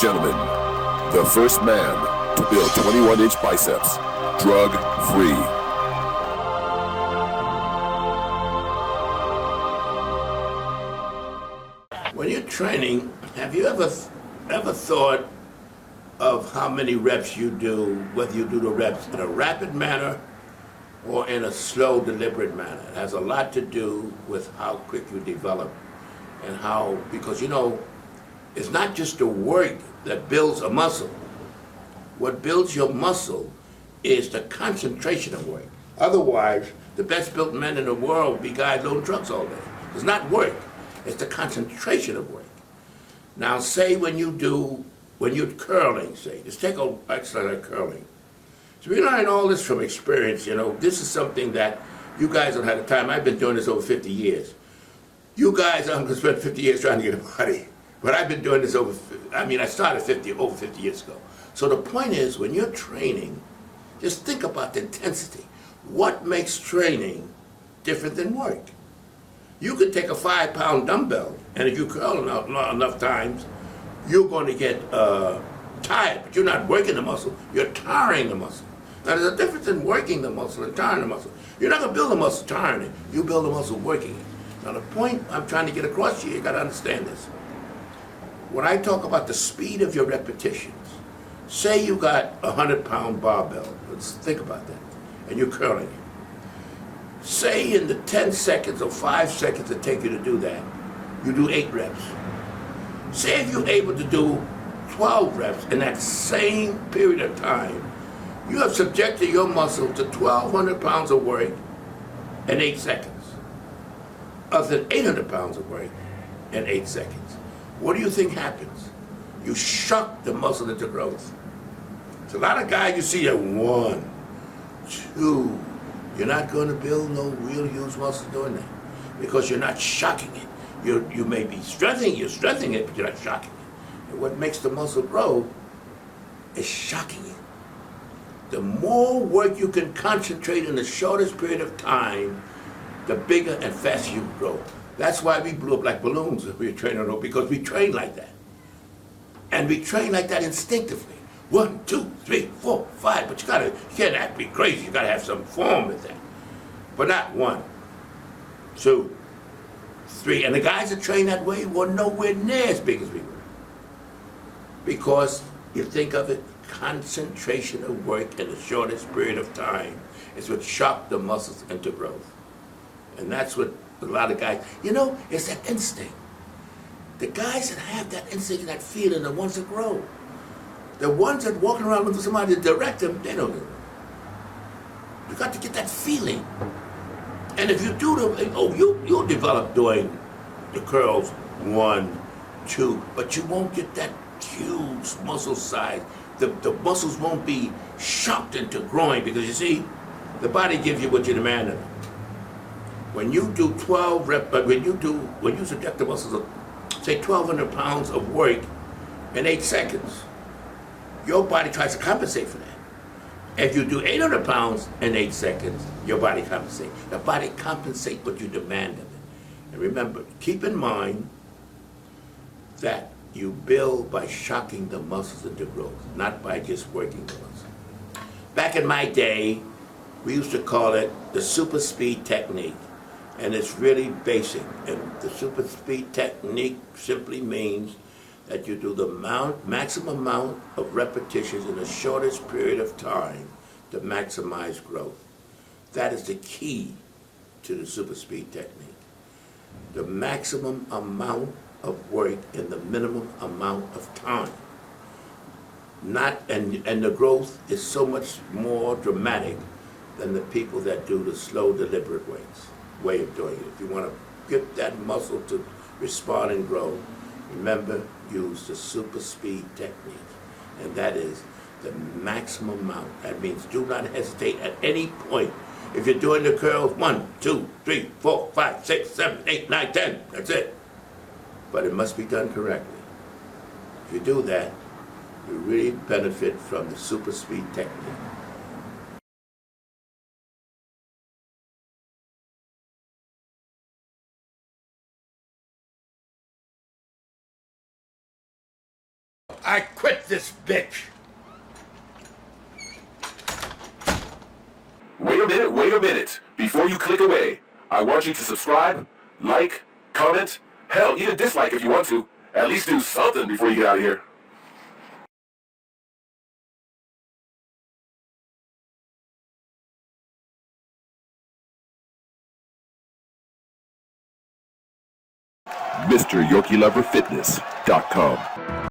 gentlemen, the first man to build 21-inch biceps, drug-free. When you're training, have you ever thought of how many reps you do, whether you do the reps in a rapid manner or in a slow, deliberate manner? It has a lot to do with how quick you develop and how, because you know, it's not just the work that builds a muscle. What builds your muscle is the concentration of work. Otherwise, the best built men in the world would be guys loading trucks all day. It's not work, it's the concentration of work. Now say when you're curling, say, just take an exercise like curling. So we learn all this from experience, you know. This is something that you guys don't have the time. I've been doing this over 50 years. You guys aren't going to spend 50 years trying to get a body. But I've been doing this over 50 years ago. So the point is, when you're training, just think about the intensity. What makes training different than work? You could take a 5-pound dumbbell, and if you curl enough times, you're going to get tired, but you're not working the muscle, you're tiring the muscle. Now there's a difference in working the muscle and tiring the muscle. You're not going to build a muscle tiring it, you build a muscle working it. Now the point I'm trying to get across here, you got to understand this. When I talk about the speed of your repetitions, say you got a 100-pound barbell, let's think about that, and you're curling it. Say in the 10 seconds or 5 seconds it takes you to do that, you do 8 reps. Say if you're able to do 12 reps in that same period of time, you have subjected your muscle to 1,200 pounds of work in 8 seconds, other than 800 pounds of work in 8 seconds. What do you think happens? You shock the muscle into growth. So a lot of guys you see at 1, 2, you're not going to build no real huge muscle doing that because you're not shocking it. You may be strengthening it, but you're not shocking it. And what makes the muscle grow is shocking it. The more work you can concentrate in the shortest period of time, the bigger and faster you grow. That's why we blew up like balloons if we were training, because we train like that. And we train like that instinctively. 1, 2, 3, 4, 5, but you can't act be crazy, you gotta have some form with that. But not 1, 2, 3, and the guys that train that way were nowhere near as big as we were. Because you think of it, concentration of work in the shortest period of time is what shocked the muscles into growth. And that's what a lot of guys, you know, it's that instinct. The guys that have that instinct and that feeling are the ones that grow. The ones that walking around looking for somebody to direct them, they don't do it. You got to get that feeling. And if you do you'll develop doing the curls 1, 2, but you won't get that huge muscle size. The muscles won't be shocked into growing because you see, the body gives you what you demand of it. When you do 12 reps, but when you subject the muscles of, say, 1,200 pounds of work in 8 seconds, your body tries to compensate for that. If you do 800 pounds in 8 seconds, your body compensates. The body compensates what you demand of it. And remember, keep in mind that you build by shocking the muscles into growth, not by just working the muscle. Back in my day, we used to call it the super speed technique. And it's really basic. And the super speed technique simply means that you do the maximum amount of repetitions in the shortest period of time to maximize growth. That is the key to the super speed technique. The maximum amount of work in the minimum amount of time. And the growth is so much more dramatic than the people that do the slow, deliberate way of doing it. If you want to get that muscle to respond and grow, remember, use the super speed technique. And that is the maximum amount. That means do not hesitate at any point. If you're doing the curls, 1, 2, 3, 4, 5, 6, 7, 8, 9, 10, that's it. But it must be done correctly. If you do that, you really benefit from the super speed technique. I quit this bitch. Wait a minute. Before you click away, I want you to subscribe, like, comment, hell, even dislike if you want to. At least do something before you get out of here. MrYorkieLoverFitness.com